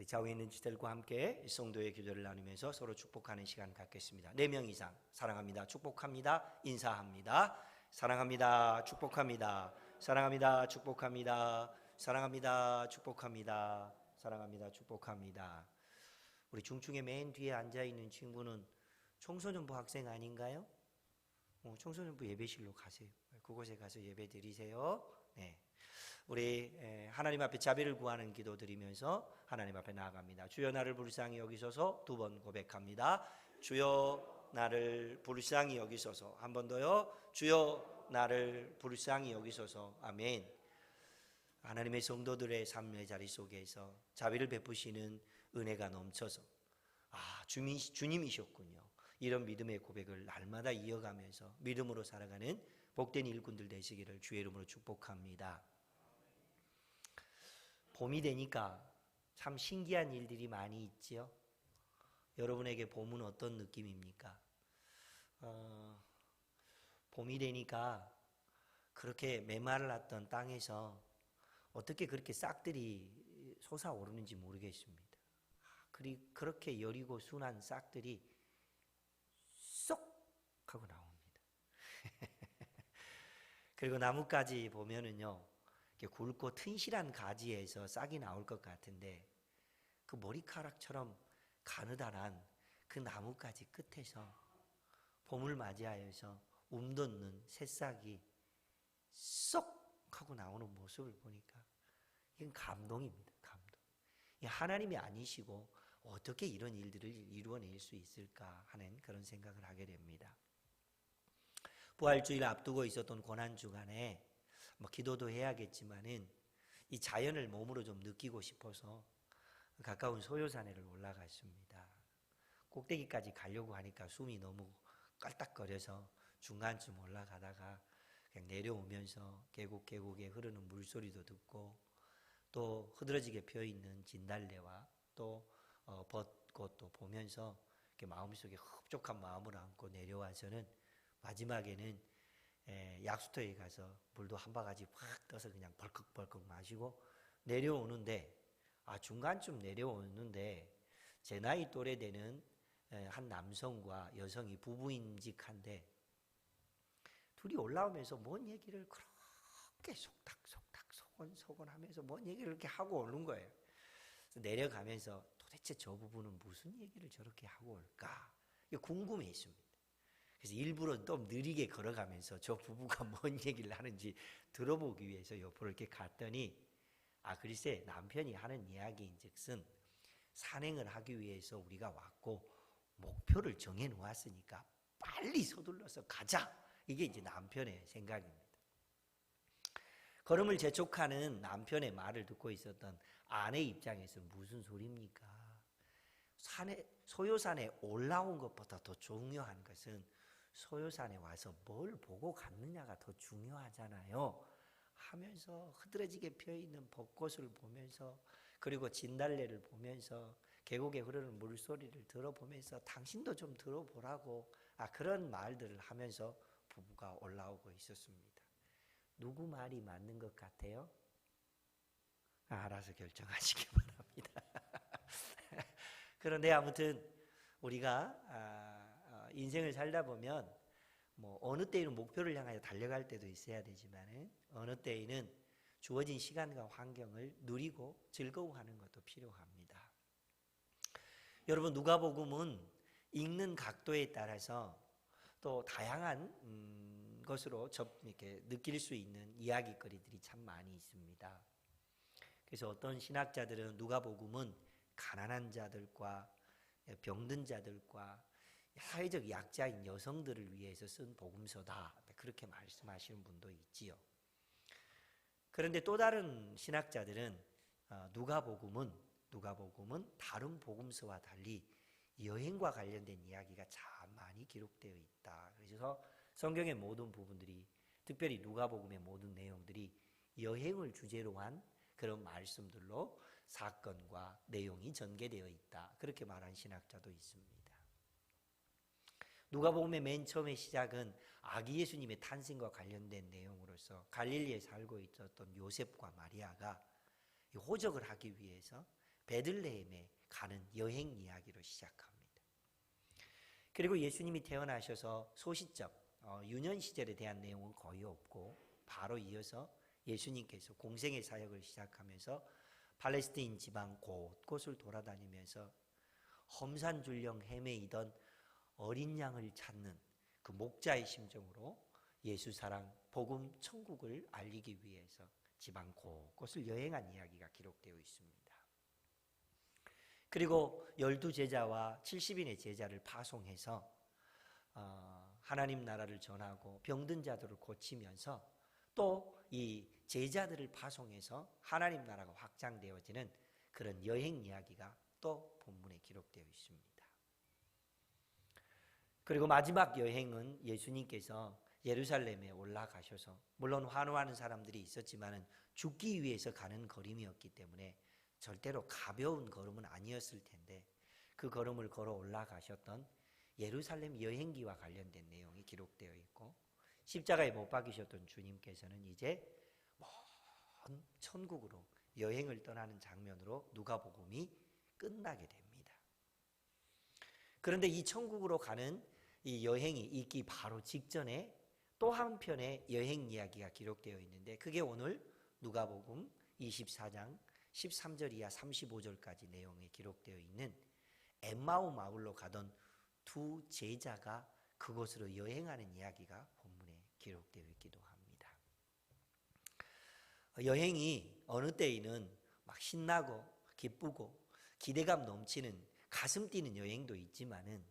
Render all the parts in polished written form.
우리 좌우에 있는 지들과 함께 성도의 기도를 나누면서 서로 축복하는 시간 갖겠습니다. 4명 이상 사랑합니다. 축복합니다. 인사합니다. 사랑합니다. 축복합니다. 사랑합니다. 축복합니다. 사랑합니다. 축복합니다. 사랑합니다. 축복합니다. 우리 중층에 맨 뒤에 앉아있는 친구는 청소년부 학생 아닌가요? 청소년부 예배실로 가세요. 그곳에 가서 예배 드리세요. 네. 우리 하나님 앞에 자비를 구하는 기도 드리면서 하나님 앞에 나아갑니다. 주여 나를 불쌍히 여기소서. 2번 고백합니다. 주여 나를 불쌍히 여기소서. 한 번 더요. 주여 나를 불쌍히 여기소서. 아멘. 하나님의 성도들의 삶의 자리 속에서 자비를 베푸시는 은혜가 넘쳐서 주님이셨군요. 이런 믿음의 고백을 날마다 이어가면서 믿음으로 살아가는 복된 일꾼들 되시기를 주의 이름으로 축복합니다. 봄이 되니까 참 신기한 일들이 많이 있지요. 여러분에게 봄은 어떤 느낌입니까? 봄이 되니까 그렇게 메마르렀던 땅에서 어떻게 그렇게 싹들이 솟아오르는지 모르겠습니다. 그렇게 여리고 순한 싹들이 쏙 하고 나옵니다. 그리고 나뭇가지 보면은요, 굵고 튼실한 가지에서 싹이 나올 것 같은데 그 머리카락처럼 가느다란 그 나뭇가지 끝에서 봄을 맞이하여서 움돋는 새싹이 쏙 하고 나오는 모습을 보니까 이건 감동입니다. 감동. 하나님이 아니시고 어떻게 이런 일들을 이루어낼 수 있을까 하는 그런 생각을 하게 됩니다. 부활주일 앞두고 있었던 고난주간에 기도도 해야겠지만은 이 자연을 몸으로 좀 느끼고 싶어서 가까운 소요산에를 올라갔습니다. 꼭대기까지 가려고 하니까 숨이 너무 깔딱거려서 중간쯤 올라가다가 그냥 내려오면서 계곡에 흐르는 물소리도 듣고 또 흐드러지게 피어있는 진달래와 또 벚꽃도 보면서 마음속에 흡족한 마음을 안고 내려와서는 마지막에는 약수터에 가서 물도 한 바가지 확 떠서 그냥 벌컥벌컥 마시고 내려오는데 중간쯤 내려오는데 제 나이 또래 되는 한 남성과 여성이 부부인직한데 둘이 올라오면서 뭔 얘기를 그렇게 속닥속닥 소곤소곤 하면서 뭔 얘기를 이렇게 하고 오는 거예요. 그래서 내려가면서 도대체 저 부부는 무슨 얘기를 저렇게 하고 올까? 이게 궁금했습니다. 그래서 일부러 좀 느리게 걸어가면서 저 부부가 뭔 얘기를 하는지 들어보기 위해서 옆으로 이렇게 갔더니 글쎄 남편이 하는 이야기인즉슨 산행을 하기 위해서 우리가 왔고 목표를 정해 놓았으니까 빨리 서둘러서 가자. 이게 이제 남편의 생각입니다. 걸음을 재촉하는 남편의 말을 듣고 있었던 아내 입장에서 무슨 소리입니까? 소요산에 올라온 것보다 더 중요한 것은 소요산에 와서 뭘 보고 갔느냐가 더 중요하잖아요. 하면서 흐드러지게 피어있는 벚꽃을 보면서 그리고 진달래를 보면서 계곡에 흐르는 물소리를 들어보면서 당신도 좀 들어보라고 그런 말들을 하면서 부부가 올라오고 있었습니다. 누구 말이 맞는 것 같아요? 알아서 결정하시기 바랍니다. 그런데 아무튼 우리가 인생을 살다 보면 어느 때에는 목표를 향하여 달려갈 때도 있어야 되지만 어느 때에는 주어진 시간과 환경을 누리고 즐거워하는 것도 필요합니다. 여러분 누가복음은 읽는 각도에 따라서 또 다양한 것으로 이렇게 느낄 수 있는 이야기거리들이 참 많이 있습니다. 그래서 어떤 신학자들은 누가복음은 가난한 자들과 병든 자들과 사회적 약자인 여성들을 위해서 쓴 복음서다. 그렇게 말씀하시는 분도 있지요. 그런데 또 다른 신학자들은 누가복음은 다른 복음서와 달리 여행과 관련된 이야기가 참 많이 기록되어 있다. 그래서 성경의 모든 부분들이 특별히 누가복음의 모든 내용들이 여행을 주제로 한 그런 말씀들로 사건과 내용이 전개되어 있다. 그렇게 말한 신학자도 있습니다. 누가복음의 맨 처음의 시작은 아기 예수님의 탄생과 관련된 내용으로서 갈릴리에 살고 있었던 요셉과 마리아가 호적을 하기 위해서 베들레헴에 가는 여행 이야기로 시작합니다. 그리고 예수님이 태어나셔서 소시적 유년 시절에 대한 내용은 거의 없고 바로 이어서 예수님께서 공생의 사역을 시작하면서 팔레스타인 지방 곳곳을 돌아다니면서 험산줄령 헤매이던 어린 양을 찾는 그 목자의 심정으로 예수 사랑, 복음, 천국을 알리기 위해서 지방 곳곳을 여행한 이야기가 기록되어 있습니다. 그리고 12제자와 70인의 제자를 파송해서 하나님 나라를 전하고 병든 자들을 고치면서 또 이 제자들을 파송해서 하나님 나라가 확장되어지는 그런 여행 이야기가 또 본문에 기록되어 있습니다. 그리고 마지막 여행은 예수님께서 예루살렘에 올라가셔서 물론 환호하는 사람들이 있었지만은 죽기 위해서 가는 걸음이었기 때문에 절대로 가벼운 걸음은 아니었을 텐데 그 걸음을 걸어 올라가셨던 예루살렘 여행기와 관련된 내용이 기록되어 있고 십자가에 못 박히셨던 주님께서는 이제 먼 천국으로 여행을 떠나는 장면으로 누가복음이 끝나게 됩니다. 그런데 이 천국으로 가는 이 여행이 있기 바로 직전에 또 한편의 여행 이야기가 기록되어 있는데 그게 오늘 누가복음 24장 13절 이하 35절까지 내용이 기록되어 있는 엠마오 마을로 가던 두 제자가 그곳으로 여행하는 이야기가 본문에 기록되어 있기도 합니다. 여행이 어느 때에는 막 신나고 기쁘고 기대감 넘치는 가슴 뛰는 여행도 있지만은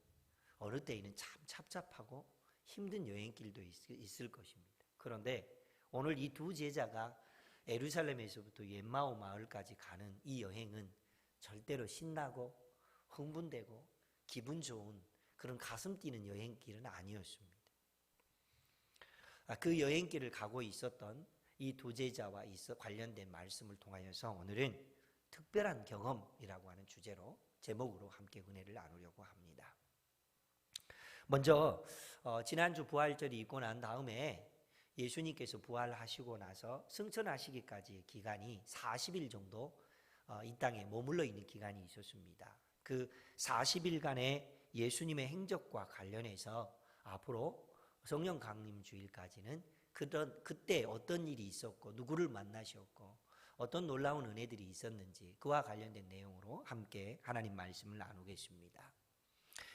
어느 때에는 참 답답하고 힘든 여행길도 있을 것입니다. 그런데 오늘 이 두 제자가 예루살렘에서부터 엠마오 마을까지 가는 이 여행은 절대로 신나고 흥분되고 기분 좋은 그런 가슴 뛰는 여행길은 아니었습니다. 그 여행길을 가고 있었던 이 두 제자와 관련된 말씀을 통하여서 오늘은 특별한 경험이라고 하는 주제로 제목으로 함께 은혜를 나누려고 합니다. 먼저 지난주 부활절이 있고 난 다음에 예수님께서 부활하시고 나서 승천하시기까지의 기간이 40일 정도 이 땅에 머물러 있는 기간이 있었습니다. 그 40일간의 예수님의 행적과 관련해서 앞으로 성령 강림 주일까지는 그때 어떤 일이 있었고 누구를 만나셨고 어떤 놀라운 은혜들이 있었는지 그와 관련된 내용으로 함께 하나님 말씀을 나누겠습니다.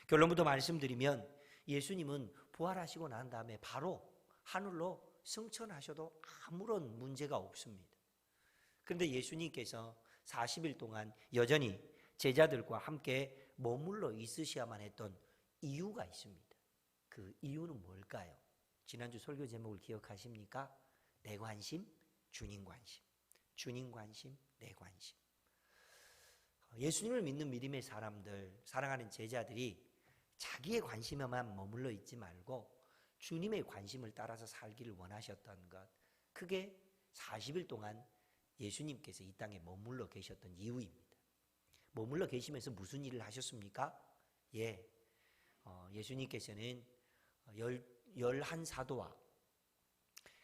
결론부터 말씀드리면 예수님은 부활하시고 난 다음에 바로 하늘로 승천하셔도 아무런 문제가 없습니다. 그런데 예수님께서 40일 동안 여전히 제자들과 함께 머물러 있으셔야만 했던 이유가 있습니다. 그 이유는 뭘까요? 지난주 설교 제목을 기억하십니까? 내 관심, 주님 관심. 주님 관심, 내 관심. 예수님을 믿는 믿음의 사람들, 사랑하는 제자들이 자기의 관심에만 머물러 있지 말고 주님의 관심을 따라서 살기를 원하셨던 것, 그게 40일 동안 예수님께서 이 땅에 머물러 계셨던 이유입니다. 머물러 계시면서 무슨 일을 하셨습니까? 예수님께서는 11사도와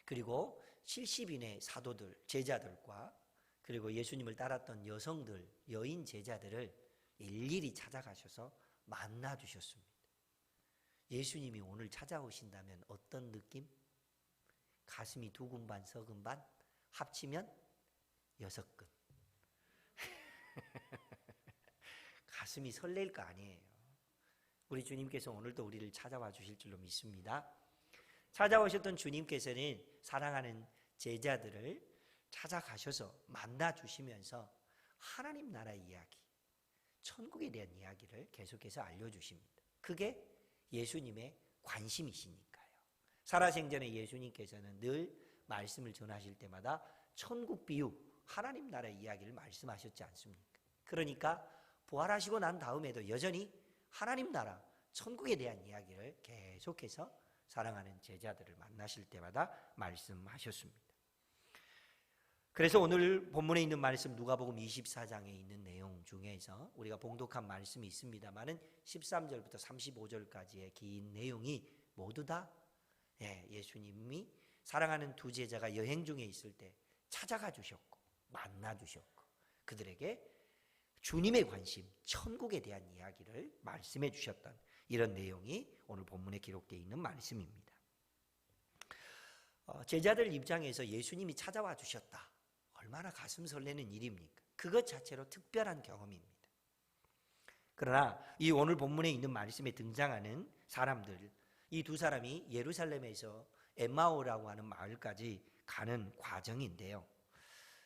그리고 70인의 사도들, 제자들과 그리고 예수님을 따랐던 여성들, 여인 제자들을 일일이 찾아가셔서 만나주셨습니다. 예수님이 오늘 찾아오신다면 어떤 느낌? 가슴이 두근 반 서근 반 합치면 6근. 가슴이 설렐 거 아니에요. 우리 주님께서 오늘도 우리를 찾아와 주실 줄로 믿습니다. 찾아오셨던 주님께서는 사랑하는 제자들을 찾아가셔서 만나주시면서 하나님 나라의 이야기, 천국에 대한 이야기를 계속해서 알려주십니다. 그게 예수님의 관심이시니까요. 살아생전에 예수님께서는 늘 말씀을 전하실 때마다 천국 비유, 하나님 나라의 이야기를 말씀하셨지 않습니까? 그러니까 부활하시고 난 다음에도 여전히 하나님 나라, 천국에 대한 이야기를 계속해서 사랑하는 제자들을 만나실 때마다 말씀하셨습니다. 그래서 오늘 본문에 있는 말씀 누가복음 24장에 있는 내용 중에서 우리가 봉독한 말씀이 있습니다마는 13절부터 35절까지의 긴 내용이 모두 다 예수님이 사랑하는 두 제자가 여행 중에 있을 때 찾아가 주셨고 만나 주셨고 그들에게 주님의 관심, 천국에 대한 이야기를 말씀해 주셨던 이런 내용이 오늘 본문에 기록되어 있는 말씀입니다. 제자들 입장에서 예수님이 찾아와 주셨다. 얼마나 가슴 설레는 일입니까? 그것 자체로 특별한 경험입니다. 그러나 이 오늘 본문에 있는 말씀에 등장하는 사람들, 이 두 사람이 예루살렘에서 엠마오라고 하는 마을까지 가는 과정인데요.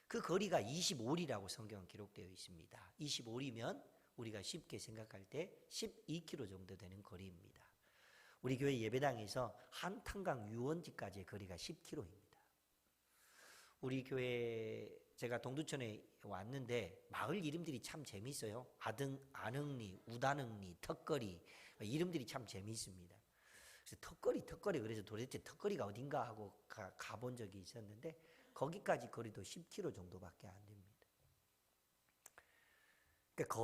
그 거리가 25리라고 성경은 기록되어 있습니다. 25리면 우리가 쉽게 생각할 때 12km 정도 되는 거리입니다. 우리 교회 예배당에서 한탄강 유원지까지의 거리가 10km입니다. 우리 교회 제가 동두천에 왔는데 마을 이름들이 참 재밌어요. 안흥리, 우단흥리, 턱거리 이름들이 참 재밌습니다. 그래서 턱거리 그래서 도대체 턱거리가 어딘가 하고 가본 적이 있었는데 거기까지 거리도 10km 정도밖에 안 됩니다. 그러니까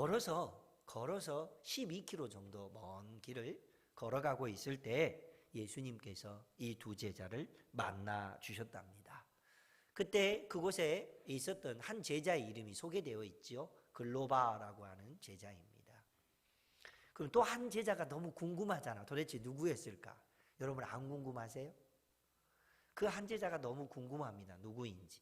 걸어서 12km 정도 먼 길을 걸어가고 있을 때 예수님께서 이 두 제자를 만나 주셨답니다. 그때 그곳에 있었던 한 제자의 이름이 소개되어 있죠. 글로바라고 하는 제자입니다. 그럼 또 한 제자가 너무 궁금하잖아. 도대체 누구였을까? 여러분 안 궁금하세요? 그 한 제자가 너무 궁금합니다. 누구인지.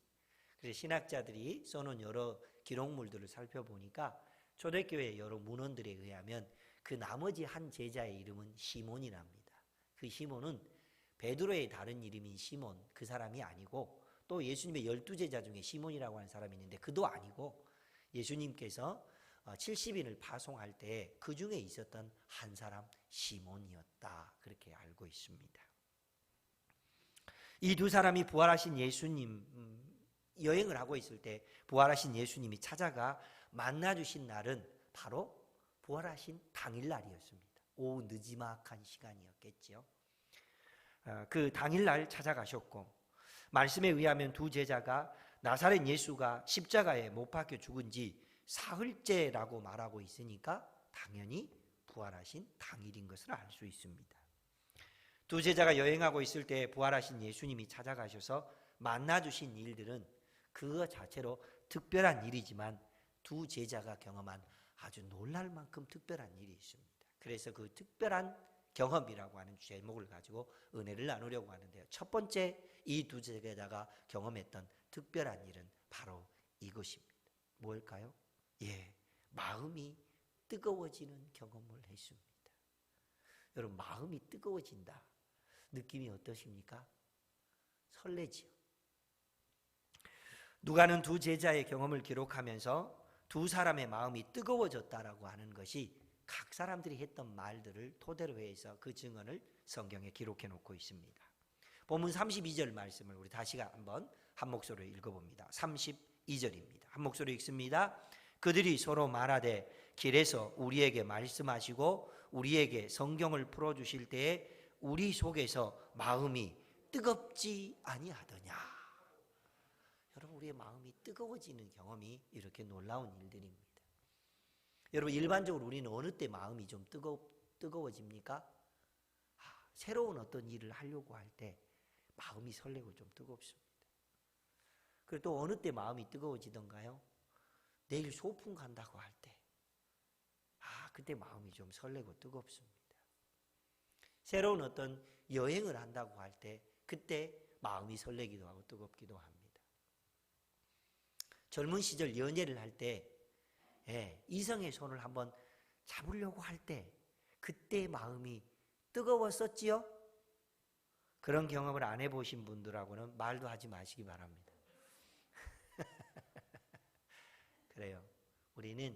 그래서 신학자들이 써놓은 여러 기록물들을 살펴보니까 초대교회 여러 문헌들에 의하면 그 나머지 한 제자의 이름은 시몬이랍니다. 그 시몬은 베드로의 다른 이름인 시몬, 그 사람이 아니고 또 예수님의 12제자 중에 시몬이라고 하는 사람이 있는데 그도 아니고 예수님께서 70인을 파송할 때 그 중에 있었던 한 사람 시몬이었다. 그렇게 알고 있습니다. 이 두 사람이 부활하신 예수님 여행을 하고 있을 때 부활하신 예수님이 찾아가 만나주신 날은 바로 부활하신 당일날이었습니다. 오후 늦지막한 시간이었겠죠. 그 당일날 찾아가셨고 말씀에 의하면 두 제자가 나사렛 예수가 십자가에 못 박혀 죽은 지 사흘째라고 말하고 있으니까 당연히 부활하신 당일인 것을 알 수 있습니다. 두 제자가 여행하고 있을 때 부활하신 예수님이 찾아가셔서 만나주신 일들은 그거 자체로 특별한 일이지만 두 제자가 경험한 아주 놀랄 만큼 특별한 일이 있습니다. 그래서 그 특별한 경험이라고 하는 제목을 가지고 은혜를 나누려고 하는데요. 첫 번째 이 두 제자가 경험했던 특별한 일은 바로 이것입니다. 뭘까요? 마음이 뜨거워지는 경험을 했습니다. 여러분 마음이 뜨거워진다. 느낌이 어떠십니까? 설레지요. 누가는 두 제자의 경험을 기록하면서 두 사람의 마음이 뜨거워졌다라고 하는 것이 각 사람들이 했던 말들을 토대로 해서 그 증언을 성경에 기록해 놓고 있습니다. 본문 32절 말씀을 우리 다시 한번 한 목소리로 읽어봅니다. 32절입니다. 한 목소리로 읽습니다. 그들이 서로 말하되 길에서 우리에게 말씀하시고 우리에게 성경을 풀어주실 때에 우리 속에서 마음이 뜨겁지 아니하더냐. 여러분 우리의 마음이 뜨거워지는 경험이 이렇게 놀라운 일들입니다. 여러분 일반적으로 우리는 어느 때 마음이 좀 뜨거워집니까? 새로운 어떤 일을 하려고 할 때 마음이 설레고 좀 뜨겁습니다. 그리고 또 어느 때 마음이 뜨거워지던가요? 내일 소풍 간다고 할 때 그때 마음이 좀 설레고 뜨겁습니다. 새로운 어떤 여행을 한다고 할 때 그때 마음이 설레기도 하고 뜨겁기도 합니다. 젊은 시절 연애를 할 때 이성의 손을 한번 잡으려고 할 때 그때 마음이 뜨거웠었지요? 그런 경험을 안 해보신 분들하고는 말도 하지 마시기 바랍니다. 그래요. 우리는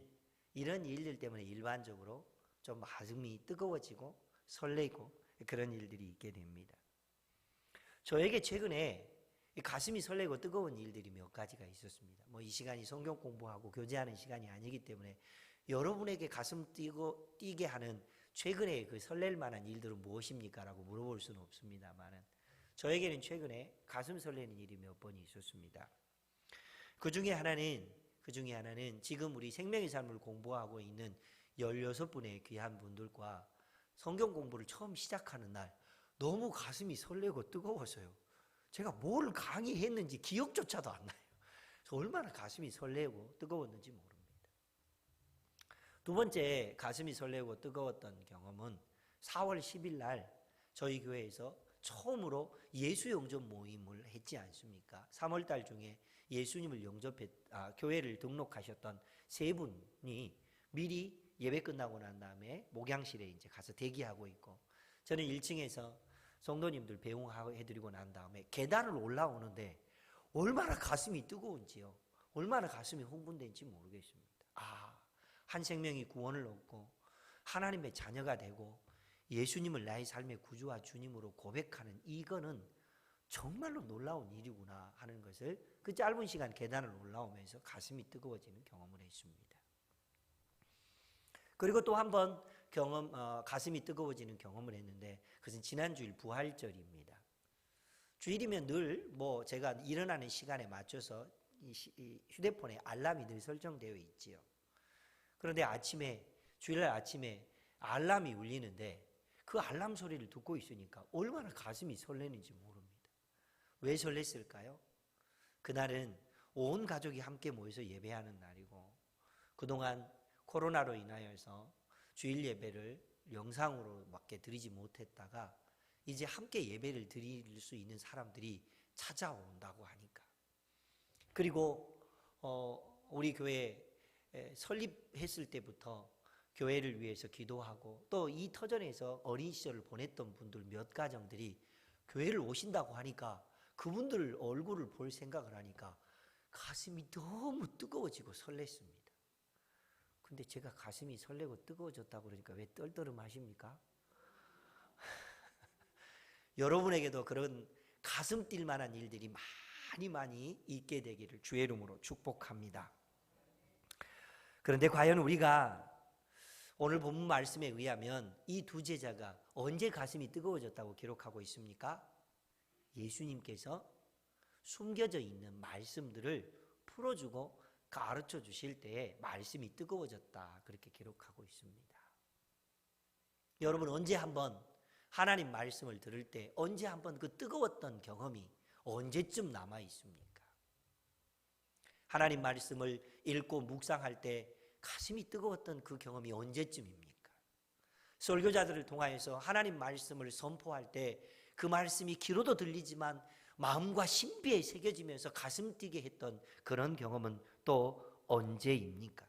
이런 일들 때문에 일반적으로 좀 마음이 뜨거워지고 설레고 그런 일들이 있게 됩니다. 저에게 최근에 가슴이 설레고 뜨거운 일들이 몇 가지가 있었습니다. 이 시간이 성경 공부하고 교제하는 시간이 아니기 때문에 여러분에게 가슴 뛰게 하는 최근에 그 설렐 만한 일들은 무엇입니까? 라고 물어볼 수는 없습니다만 저에게는 최근에 가슴 설레는 일이 몇 번이 있었습니다. 그 중에 하나는 지금 우리 생명의 삶을 공부하고 있는 16분의 귀한 분들과 성경 공부를 처음 시작하는 날 너무 가슴이 설레고 뜨거워서요. 제가 뭘 강의했는지 기억조차도 안 나요. 그래서 얼마나 가슴이 설레고 뜨거웠는지 모릅니다. 두 번째 가슴이 설레고 뜨거웠던 경험은 4월 10일 날 저희 교회에서 처음으로 예수 영접 모임을 했지 않습니까? 3월 달 중에 예수님을 교회를 등록하셨던 세 분이 미리 예배 끝나고 난 다음에 목양실에 이제 가서 대기하고 있고, 저는 1층에서 성도님들 배웅해드리고 난 다음에 계단을 올라오는데 얼마나 가슴이 뜨거운지요, 얼마나 가슴이 흥분된지 모르겠습니다. 한 생명이 구원을 얻고 하나님의 자녀가 되고 예수님을 나의 삶의 구주와 주님으로 고백하는, 이거는 정말로 놀라운 일이구나 하는 것을 그 짧은 시간 계단을 올라오면서 가슴이 뜨거워지는 경험을 했습니다. 그리고 또 한 번 가슴이 뜨거워지는 경험을 했는데, 그것은 지난주일 부활절입니다. 주일이면 늘 제가 일어나는 시간에 맞춰서 이 휴대폰에 알람이 늘 설정되어 있지요. 그런데 주일날 아침에 알람이 울리는데 그 알람 소리를 듣고 있으니까 얼마나 가슴이 설레는지 모릅니다. 왜 설렜을까요? 그날은 온 가족이 함께 모여서 예배하는 날이고, 그동안 코로나로 인하여서 주일 예배를 영상으로밖에 드리지 못했다가 이제 함께 예배를 드릴 수 있는 사람들이 찾아온다고 하니까, 그리고 우리 교회 설립했을 때부터 교회를 위해서 기도하고 또 이 터전에서 어린 시절을 보냈던 분들 몇 가정들이 교회를 오신다고 하니까, 그분들 얼굴을 볼 생각을 하니까 가슴이 너무 뜨거워지고 설렜습니다. 근데 제가 가슴이 설레고 뜨거워졌다고 그러니까 왜 떨떠름하십니까? 여러분에게도 그런 가슴 뛸 만한 일들이 많이 있게 되기를 주의 이름으로 축복합니다. 그런데 과연 우리가 오늘 본문 말씀에 의하면 이 두 제자가 언제 가슴이 뜨거워졌다고 기록하고 있습니까? 예수님께서 숨겨져 있는 말씀들을 풀어주고 가르쳐 주실 때에 말씀이 뜨거워졌다, 그렇게 기록하고 있습니다. 여러분, 언제 한번 하나님 말씀을 들을 때 언제 한번 그 뜨거웠던 경험이 언제쯤 남아 있습니까? 하나님 말씀을 읽고 묵상할 때 가슴이 뜨거웠던 그 경험이 언제쯤입니까? 설교자들을 통하여서 하나님 말씀을 선포할 때 그 말씀이 귀로도 들리지만 마음과 신비에 새겨지면서 가슴 뛰게 했던 그런 경험은 또 언제입니까?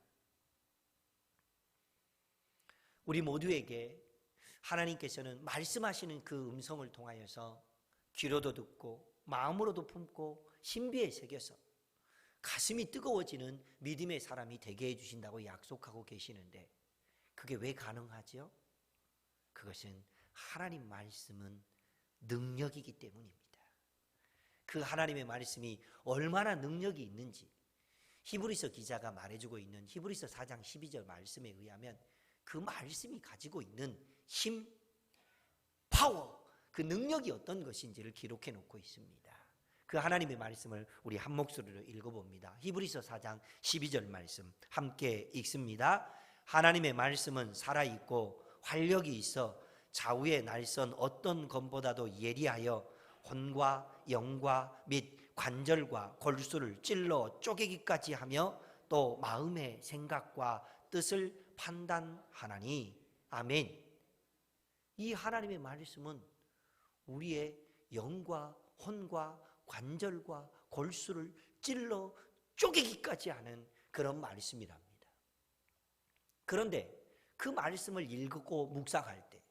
우리 모두에게 하나님께서는 말씀하시는 그 음성을 통하여서 귀로도 듣고 마음으로도 품고 신비에 새겨서 가슴이 뜨거워지는 믿음의 사람이 되게 해주신다고 약속하고 계시는데, 그게 왜 가능하죠? 그것은 하나님 말씀은 능력이기 때문입니다. 그 하나님의 말씀이 얼마나 능력이 있는지 히브리서 기자가 말해주고 있는 히브리서 4장 12절 말씀에 의하면 그 말씀이 가지고 있는 힘, 파워, 그 능력이 어떤 것인지를 기록해 놓고 있습니다. 그 하나님의 말씀을 우리 한 목소리로 읽어봅니다. 히브리서 4장 12절 말씀 함께 읽습니다. 하나님의 말씀은 살아있고 활력이 있어 좌우의 날선 어떤 검보다도 예리하여 혼과 영과 및 관절과 골수를 찔러 쪼개기까지 하며 또 마음의 생각과 뜻을 판단하나니. 아멘. 이 하나님의 말씀은 우리의 영과 혼과 관절과 골수를 찔러 쪼개기까지 하는 그런 말씀이랍니다. 그런데 그 말씀을 읽고 묵상할 때,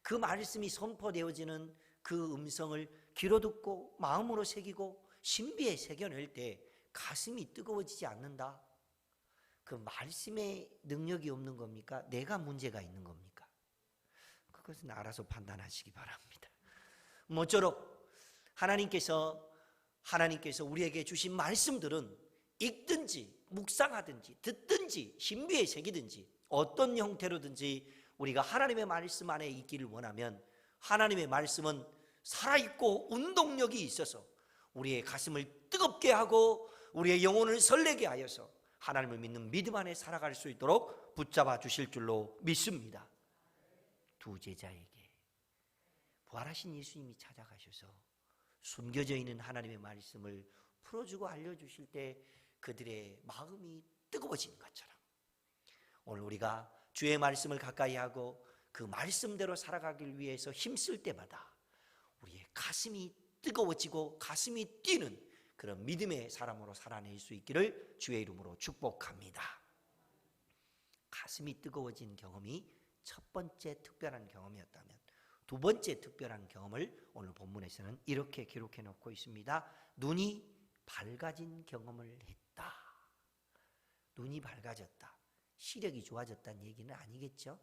그 말씀이 선포되어지는 그 음성을 귀로 듣고 마음으로 새기고 신비에 새겨낼 때 가슴이 뜨거워지지 않는다. 그 말씀의 능력이 없는 겁니까? 내가 문제가 있는 겁니까? 그것은 알아서 판단하시기 바랍니다. 모쪼록 하나님께서 우리에게 주신 말씀들은 읽든지 묵상하든지 듣든지 신비에 새기든지 어떤 형태로든지 우리가 하나님의 말씀 안에 있기를 원하면, 하나님의 말씀은 살아있고 운동력이 있어서 우리의 가슴을 뜨겁게 하고 우리의 영혼을 설레게 하여서 하나님을 믿는 믿음 안에 살아갈 수 있도록 붙잡아 주실 줄로 믿습니다. 두 제자에게 부활하신 예수님이 찾아가셔서 숨겨져 있는 하나님의 말씀을 풀어주고 알려주실 때 그들의 마음이 뜨거워진 것처럼 오늘 우리가 주의 말씀을 가까이 하고 그 말씀대로 살아가길 위해서 힘쓸 때마다 우리의 가슴이 뜨거워지고 가슴이 뛰는 그런 믿음의 사람으로 살아낼 수 있기를 주의 이름으로 축복합니다. 가슴이 뜨거워진 경험이 첫 번째 특별한 경험이었다면, 두 번째 특별한 경험을 오늘 본문에서는 이렇게 기록해 놓고 있습니다. 눈이 밝아진 경험을 했다. 눈이 밝아졌다. 시력이 좋아졌다는 얘기는 아니겠죠?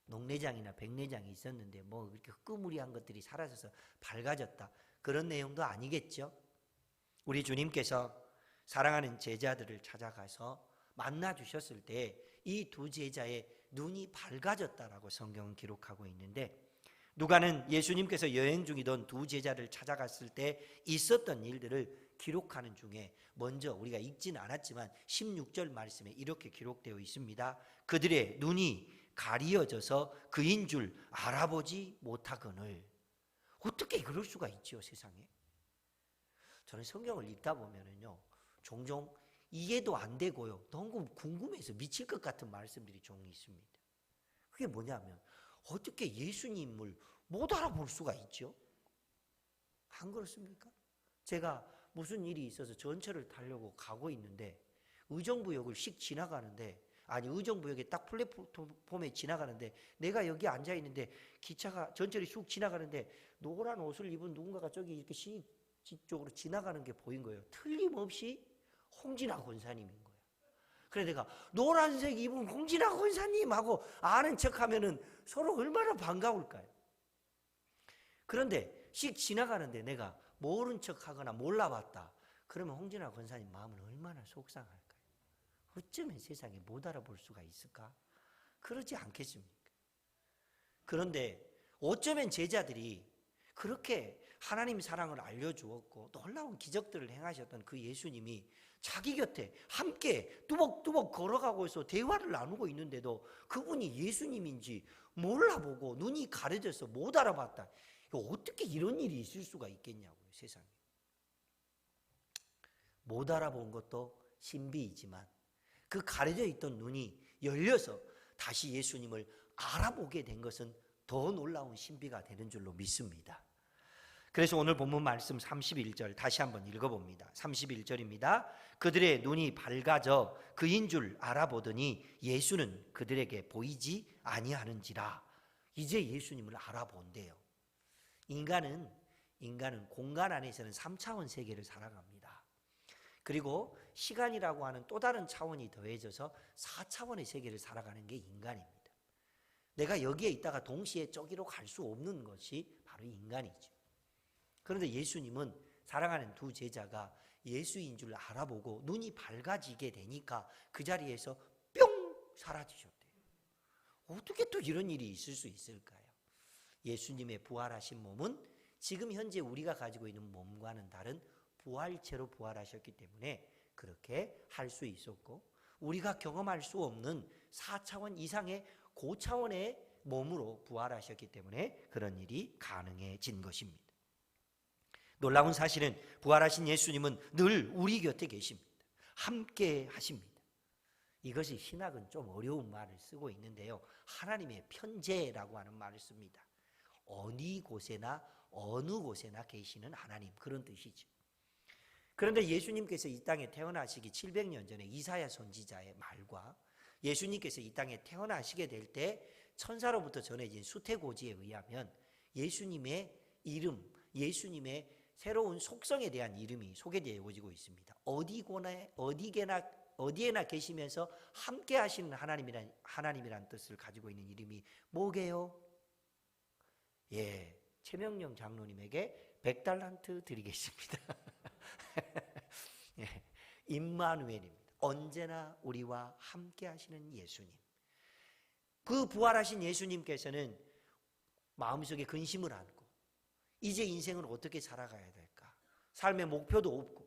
녹내장이나 백내장이 있었는데 뭐 이렇게 흐물이한 것들이 사라져서 밝아졌다, 그런 내용도 아니겠죠? 우리 주님께서 사랑하는 제자들을 찾아가서 만나 주셨을 때 이 두 제자의 눈이 밝아졌다라고 성경은 기록하고 있는데, 누가는 예수님께서 여행 중이던 두 제자를 찾아갔을 때 있었던 일들을 기록하는 중에 먼저 우리가 읽지는 않았지만 16절 말씀에 이렇게 기록되어 있습니다. 그들의 눈이 가리어져서 그인 줄 알아보지 못하거늘. 어떻게 그럴 수가 있지요, 세상에? 저는 성경을 읽다 보면은요, 종종 이해도 안 되고요, 너무 궁금해서 미칠 것 같은 말씀들이 종종 있습니다. 그게 뭐냐면, 어떻게 예수님을 못 알아볼 수가 있죠? 안 그렇습니까? 제가 무슨 일이 있어서 전철을 타려고 가고 있는데 의정부역을 씩 지나가는데, 아니 의정부역에 딱 플랫폼에 지나가는데 내가 여기 앉아 있는데 기차가, 전철이 쑥 지나가는데 노란 옷을 입은 누군가가 저기 이렇게 씩 뒤쪽으로 지나가는 게 보인 거예요. 틀림없이 홍진아 권사님인 거예요. 그래 내가 노란색 입은 홍진아 권사님하고 아는 척하면은 서로 얼마나 반가울까요? 그런데 씩 지나가는데 내가 모른 척하거나 몰라봤다, 그러면 홍진아 권사님 마음은 얼마나 속상할까요? 어쩌면 세상에 못 알아볼 수가 있을까? 그러지 않겠습니까? 그런데 어쩌면 제자들이 그렇게 하나님 사랑을 알려주었고 놀라운 기적들을 행하셨던 그 예수님이 자기 곁에 함께 뚜벅뚜벅 걸어가고 있어 대화를 나누고 있는데도 그분이 예수님인지 몰라보고 눈이 가려져서 못 알아봤다. 어떻게 이런 일이 있을 수가 있겠냐고요, 세상에. 못 알아본 것도 신비이지만 그 가려져 있던 눈이 열려서 다시 예수님을 알아보게 된 것은 더 놀라운 신비가 되는 줄로 믿습니다. 그래서 오늘 본문 말씀 31절 다시 한번 읽어봅니다. 31절입니다. 그들의 눈이 밝아져 그인 줄 알아보더니 예수는 그들에게 보이지 아니하는지라. 이제 예수님을 알아본대요. 인간은 공간 안에서는 3차원 세계를 살아갑니다. 그리고 시간이라고 하는 또 다른 차원이 더해져서 4차원의 세계를 살아가는 게 인간입니다. 내가 여기에 있다가 동시에 저기로 갈 수 없는 것이 바로 인간이죠. 그런데 예수님은 사랑하는 두 제자가 예수인 줄 알아보고 눈이 밝아지게 되니까 그 자리에서 뿅 사라지셨대요. 어떻게 또 이런 일이 있을 수 있을까요? 예수님의 부활하신 몸은 지금 현재 우리가 가지고 있는 몸과는 다른 부활체로 부활하셨기 때문에 그렇게 할 수 있었고, 우리가 경험할 수 없는 4차원 이상의 고차원의 몸으로 부활하셨기 때문에 그런 일이 가능해진 것입니다. 놀라운 사실은 부활하신 예수님은 늘 우리 곁에 계십니다. 함께 하십니다. 이것이 신학은 좀 어려운 말을 쓰고 있는데요, 하나님의 편재라고 하는 말을 씁니다. 어디 곳에나 어느 곳에나 계시는 하나님, 그런 뜻이죠. 그런데 예수님께서 이 땅에 태어나시기 700년 전에 이사야 선지자의 말과 예수님께서 이 땅에 태어나시게 될 때 천사로부터 전해진 수태고지에 의하면 예수님의 이름, 예수님의 새로운 속성에 대한 이름이 소개되어지고 있습니다. 어디에나 계시면서 함께 하시는 하나님이란 뜻을 가지고 있는 이름이 뭐게요? 예, 최명령 장로님에게 100달란트 드리겠습니다. 예, 임마누엘입니다. 언제나 우리와 함께 하시는 예수님. 그 부활하신 예수님께서는 마음속에 근심을 안고 이제 인생을 어떻게 살아가야 될까? 삶의 목표도 없고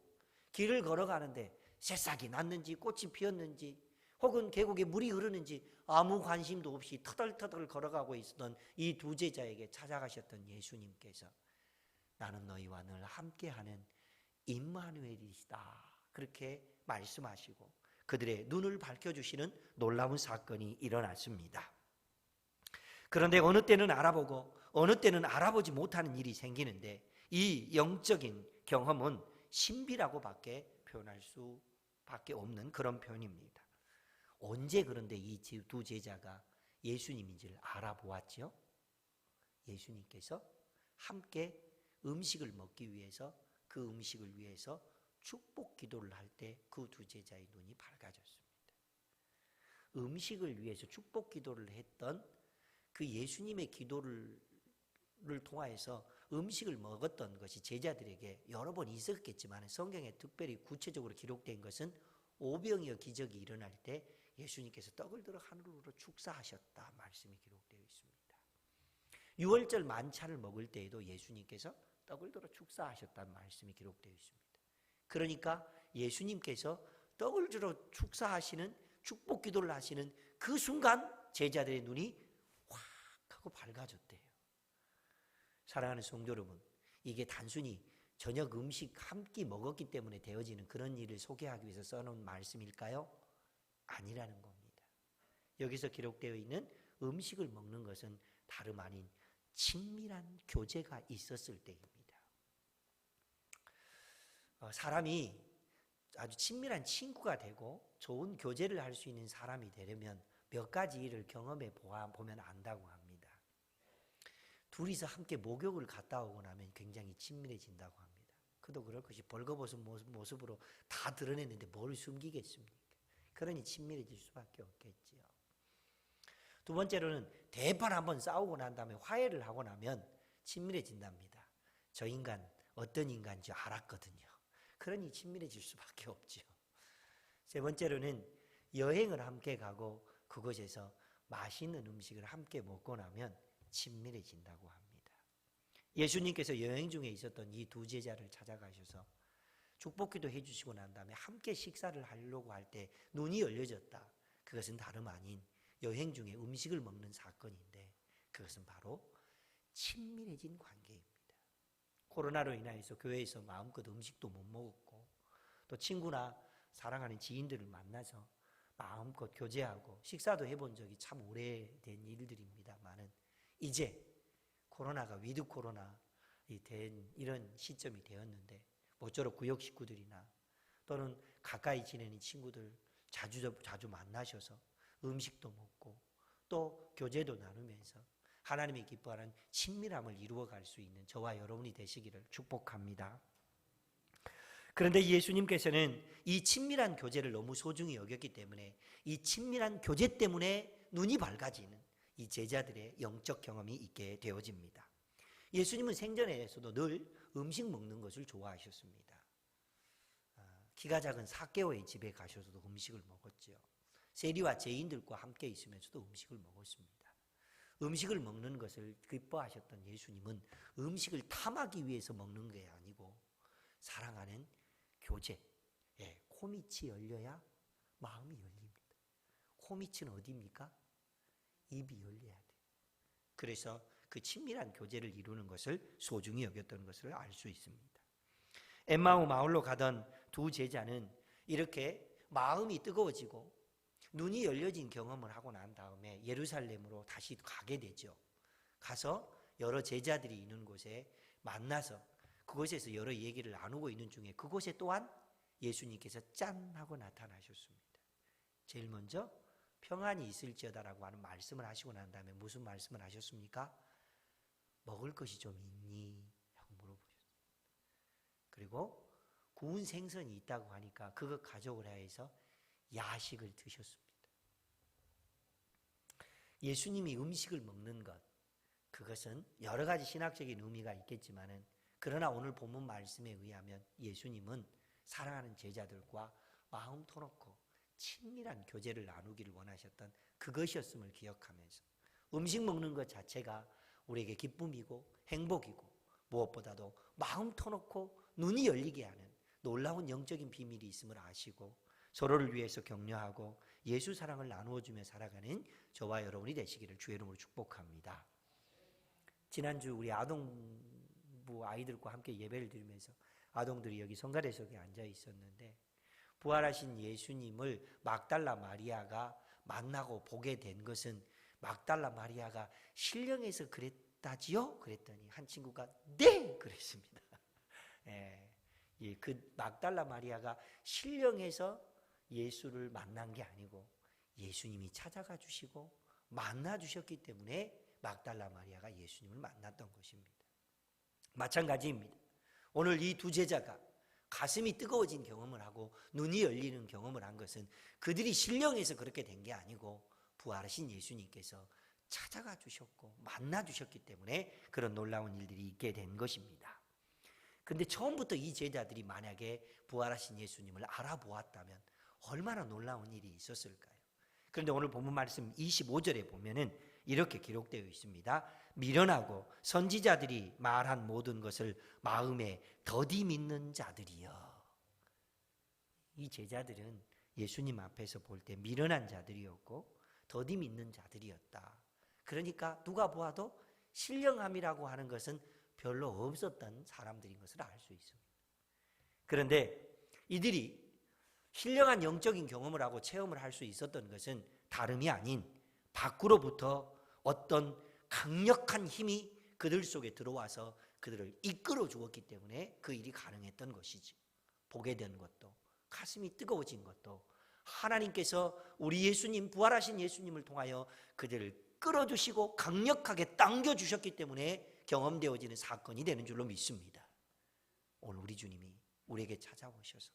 길을 걸어가는데 새싹이 났는지 꽃이 피었는지 혹은 계곡에 물이 흐르는지 아무 관심도 없이 터덜터덜 걸어가고 있었던 이 두 제자에게 찾아가셨던 예수님께서 나는 너희와 늘 함께하는 임마누엘이시다, 그렇게 말씀하시고 그들의 눈을 밝혀주시는 놀라운 사건이 일어났습니다. 그런데 어느 때는 알아보고 어느 때는 알아보지 못하는 일이 생기는데 이 영적인 경험은 신비라고밖에 표현할 수밖에 없는 그런 표현입니다. 언제 그런데 이 두 제자가 예수님인지를 알아보았죠? 예수님께서 함께 음식을 먹기 위해서 그 음식을 위해서 축복 기도를 할 때 그 두 제자의 눈이 밝아졌습니다. 음식을 위해서 축복 기도를 했던 그 예수님의 기도를 통하여서 음식을 먹었던 것이 제자들에게 여러 번 있었겠지만 성경에 특별히 구체적으로 기록된 것은 오병이어 기적이 일어날 때 예수님께서 떡을 들어 하늘으로 축사하셨다 말씀이 기록되어 있습니다. 유월절 만찬을 먹을 때에도 예수님께서 떡을 들어 축사하셨다는 말씀이 기록되어 있습니다. 그러니까 예수님께서 떡을 들어 축사하시는 축복 기도를 하시는 그 순간 제자들의 눈이 확 하고 밝아졌대요. 사랑하는 성도 여러분, 이게 단순히 저녁 음식 한 끼 먹었기 때문에 되어지는 그런 일을 소개하기 위해서 써놓은 말씀일까요? 아니라는 겁니다. 여기서 기록되어 있는 음식을 먹는 것은 다름 아닌 친밀한 교제가 있었을 때입니다. 사람이 아주 친밀한 친구가 되고 좋은 교제를 할 수 있는 사람이 되려면 몇 가지 일을 경험해 보면 안다고 합니다. 둘이서 함께 목욕을 갔다 오고 나면 굉장히 친밀해진다고 합니다. 그도 그럴 것이 벌거벗은 모습으로 다 드러냈는데 뭘 숨기겠습니까? 그러니 친밀해질 수밖에 없겠지요. 두 번째로는 대판 한번 싸우고 난 다음에 화해를 하고 나면 친밀해진답니다. 저 인간 어떤 인간인지 알았거든요. 그러니 친밀해질 수밖에 없지요. 세 번째로는 여행을 함께 가고 그곳에서 맛있는 음식을 함께 먹고 나면 친밀해진다고 합니다. 예수님께서 여행 중에 있었던 이 두 제자를 찾아가셔서 축복기도 해주시고 난 다음에 함께 식사를 하려고 할 때 눈이 열려졌다. 그것은 다름 아닌 여행 중에 음식을 먹는 사건인데 그것은 바로 친밀해진 관계입니다. 코로나로 인해서 교회에서 마음껏 음식도 못 먹었고 또 친구나 사랑하는 지인들을 만나서 마음껏 교제하고 식사도 해본 적이 참 오래된 일들입니다만은 이제 코로나가 위드 코로나 된 이런 시점이 되었는데 모쪼록 구역 식구들이나 또는 가까이 지내는 친구들 자주 만나셔서 음식도 먹고 또 교제도 나누면서 하나님이 기뻐하는 친밀함을 이루어갈 수 있는 저와 여러분이 되시기를 축복합니다. 그런데 예수님께서는 이 친밀한 교제를 너무 소중히 여겼기 때문에 이 친밀한 교제 때문에 눈이 밝아지는 이 제자들의 영적 경험이 있게 되어집니다. 예수님은 생전에서도 늘 음식 먹는 것을 좋아하셨습니다. 키가 작은 삭개오의 집에 가셔서도 음식을 먹었죠. 세리와 죄인들과 함께 있으면서도 음식을 먹었습니다. 음식을 먹는 것을 기뻐하셨던 예수님은 음식을 탐하기 위해서 먹는 게 아니고 사랑하는 교제, 코밑이 열려야 마음이 열립니다. 코밑은 어디입니까? 입이 열려야 돼요. 그래서 그 친밀한 교제를 이루는 것을 소중히 여겼던 것을 알 수 있습니다. 엠마오 마을로 가던 두 제자는 이렇게 마음이 뜨거워지고 눈이 열려진 경험을 하고 난 다음에 예루살렘으로 다시 가게 되죠. 가서 여러 제자들이 있는 곳에 만나서 그곳에서 여러 얘기를 나누고 있는 중에 그곳에 또한 예수님께서 짠 하고 나타나셨습니다. 제일 먼저 평안이 있을지어다라고 하는 말씀을 하시고 난 다음에 무슨 말씀을 하셨습니까? 먹을 것이 좀 있니? 하고 물어보셨습니다. 그리고 구운 생선이 있다고 하니까 그것 가져오라 해서 야식을 드셨습니다. 예수님이 음식을 먹는 것, 그것은 여러 가지 신학적인 의미가 있겠지만은 그러나 오늘 본문 말씀에 의하면 예수님은 사랑하는 제자들과 마음 터놓고 친밀한 교제를 나누기를 원하셨던 그것이었음을 기억하면서 음식 먹는 것 자체가 우리에게 기쁨이고 행복이고 무엇보다도 마음 터놓고 눈이 열리게 하는 놀라운 영적인 비밀이 있음을 아시고 서로를 위해서 격려하고 예수 사랑을 나누어주며 살아가는 저와 여러분이 되시기를 주의 이름으로 축복합니다. 지난주 우리 아동부 아이들과 함께 예배를 드리면서 아동들이 여기 성가대 속에 앉아 있었는데 부활하신 예수님을 막달라 마리아가 만나고 보게 된 것은 막달라 마리아가 신령해서 그랬다지요? 그랬더니 한 친구가 네! 그랬습니다. 그 막달라 마리아가 신령해서 예수를 만난 게 아니고 예수님이 찾아가 주시고 만나 주셨기 때문에 막달라 마리아가 예수님을 만났던 것입니다. 마찬가지입니다. 오늘 이 두 제자가 가슴이 뜨거워진 경험을 하고 눈이 열리는 경험을 한 것은 그들이 신령해서 그렇게 된 게 아니고 부활하신 예수님께서 찾아가 주셨고 만나 주셨기 때문에 그런 놀라운 일들이 있게 된 것입니다. 그런데 처음부터 이 제자들이 만약에 부활하신 예수님을 알아보았다면 얼마나 놀라운 일이 있었을까요? 그런데 오늘 본문 말씀 25절에 보면은 이렇게 기록되어 있습니다. 미련하고 선지자들이 말한 모든 것을 마음에 더디 믿는 자들이여. 이 제자들은 예수님 앞에서 볼 때 미련한 자들이었고 더디 믿는 자들이었다. 그러니까 누가 보아도 신령함이라고 하는 것은 별로 없었던 사람들인 것을 알 수 있습니다. 그런데 이들이 신령한 영적인 경험을 하고 체험을 할 수 있었던 것은 다름이 아닌 밖으로부터 어떤 강력한 힘이 그들 속에 들어와서 그들을 이끌어 주었기 때문에 그 일이 가능했던 것이지. 보게 된 것도 가슴이 뜨거워진 것도 하나님께서 우리 예수님 부활하신 예수님을 통하여 그들을 끌어주시고 강력하게 당겨주셨기 때문에 경험되어지는 사건이 되는 줄로 믿습니다. 오늘 우리 주님이 우리에게 찾아오셔서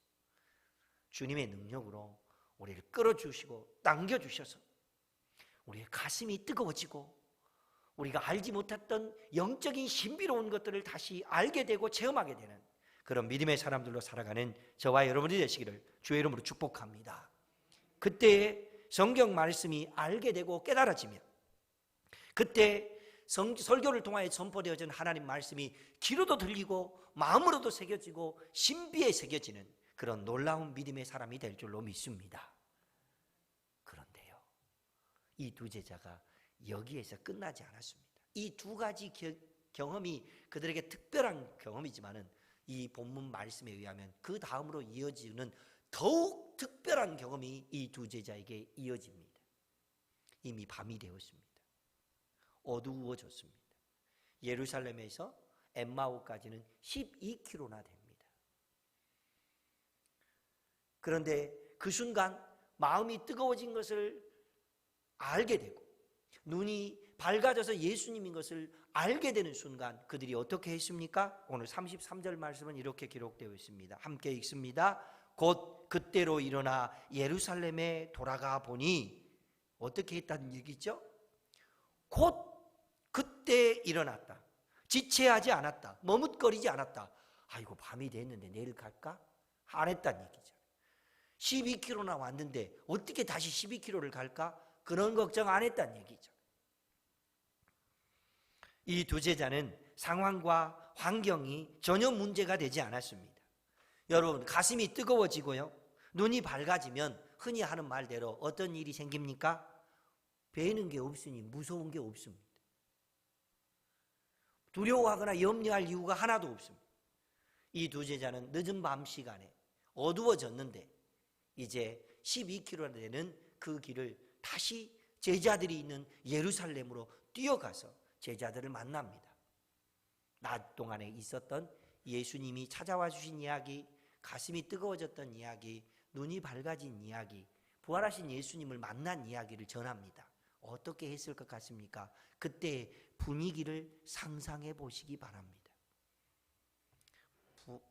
주님의 능력으로 우리를 끌어주시고 당겨주셔서 우리의 가슴이 뜨거워지고 우리가 알지 못했던 영적인 신비로운 것들을 다시 알게 되고 체험하게 되는 그런 믿음의 사람들로 살아가는 저와 여러분이 되시기를 주의 이름으로 축복합니다. 그때 성경 말씀이 알게 되고 깨달아지면 그때 설교를 통하여 선포되어진 하나님 말씀이 귀로도 들리고 마음으로도 새겨지고 신비에 새겨지는 그런 놀라운 믿음의 사람이 될 줄로 믿습니다. 그런데요, 이 두 제자가 여기에서 끝나지 않았습니다. 이 두 가지 경험이 그들에게 특별한 경험이지만은 이 본문 말씀에 의하면 그 다음으로 이어지는 더욱 특별한 경험이 이 두 제자에게 이어집니다. 이미 밤이 되었습니다. 어두워졌습니다. 예루살렘에서 엠마오까지는 12km나 됩니다. 그런데 그 순간 마음이 뜨거워진 것을 알게 되고 눈이 밝아져서 예수님인 것을 알게 되는 순간 그들이 어떻게 했습니까? 오늘 33절 말씀은 이렇게 기록되어 있습니다. 함께 읽습니다. 곧 그때로 일어나 예루살렘에 돌아가 보니 어떻게 했다는 얘기죠? 곧 그때 일어났다. 지체하지 않았다. 머뭇거리지 않았다. 아이고 밤이 됐는데 내일 갈까? 안 했다는 얘기죠. 12km나 왔는데 어떻게 다시 12km를 갈까? 그런 걱정 안 했다는 얘기죠. 이 두 제자는 상황과 환경이 전혀 문제가 되지 않았습니다. 여러분 가슴이 뜨거워지고요 눈이 밝아지면 흔히 하는 말대로 어떤 일이 생깁니까? 배이는 게 없으니 무서운 게 없습니다. 두려워하거나 염려할 이유가 하나도 없습니다. 이 두 제자는 늦은 밤 시간에 어두워졌는데 이제 12km나 되는 그 길을 다시 제자들이 있는 예루살렘으로 뛰어가서 제자들을 만납니다. 낮 동안에 있었던 예수님이 찾아와 주신 이야기, 가슴이 뜨거워졌던 이야기, 눈이 밝아진 이야기, 부활하신 예수님을 만난 이야기를 전합니다. 어떻게 했을 것 같습니까? 그때 분위기를 상상해 보시기 바랍니다.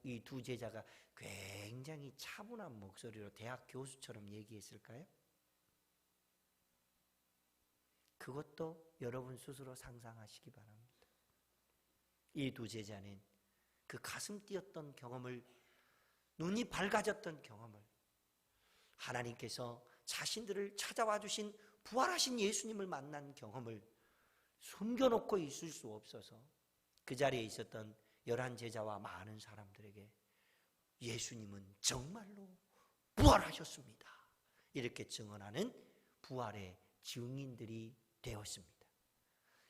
이 두 제자가 굉장히 차분한 목소리로 대학 교수처럼 얘기했을까요? 그것도 여러분 스스로 상상하시기 바랍니다. 이 두 제자는 그 가슴 뛰었던 경험을, 눈이 밝아졌던 경험을, 하나님께서 자신들을 찾아와 주신 부활하신 예수님을 만난 경험을 숨겨놓고 있을 수 없어서 그 자리에 있었던 11 제자와 많은 사람들에게 예수님은 정말로 부활하셨습니다. 이렇게 증언하는 부활의 증인들이 되었습니다.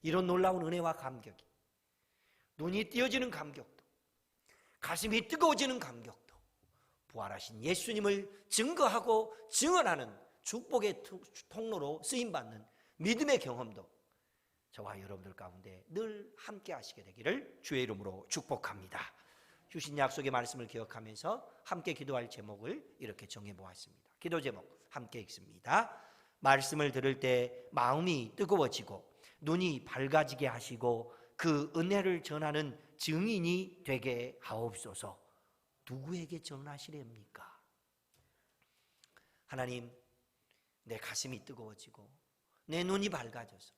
이런 놀라운 은혜와 감격이, 눈이 띄어지는 감격도, 가슴이 뜨거워지는 감격도 부활하신 예수님을 증거하고 증언하는 축복의 통로로 쓰임받는 믿음의 경험도 저와 여러분들 가운데 늘 함께 하시게 되기를 주의 이름으로 축복합니다. 주신 약속의 말씀을 기억하면서 함께 기도할 제목을 이렇게 정해보았습니다. 기도 제목 함께 읽습니다. 말씀을 들을 때 마음이 뜨거워지고 눈이 밝아지게 하시고 그 은혜를 전하는 증인이 되게 하옵소서. 누구에게 전하시렵니까? 하나님, 내 가슴이 뜨거워지고 내 눈이 밝아져서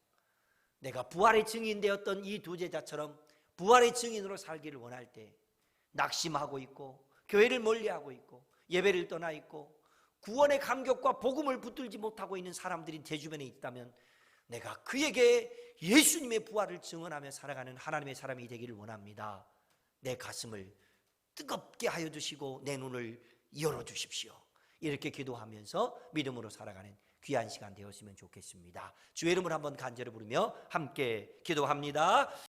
내가 부활의 증인 되었던 이 두 제자처럼 부활의 증인으로 살기를 원할 때 낙심하고 있고 교회를 멀리하고 있고 예배를 떠나 있고 구원의 감격과 복음을 붙들지 못하고 있는 사람들이 제 주변에 있다면 내가 그에게 예수님의 부활을 증언하며 살아가는 하나님의 사람이 되기를 원합니다. 내 가슴을 뜨겁게 하여 주시고 내 눈을 열어주십시오. 이렇게 기도하면서 믿음으로 살아가는 귀한 시간 되었으면 좋겠습니다. 주의 이름을 한번 간절히 부르며 함께 기도합니다.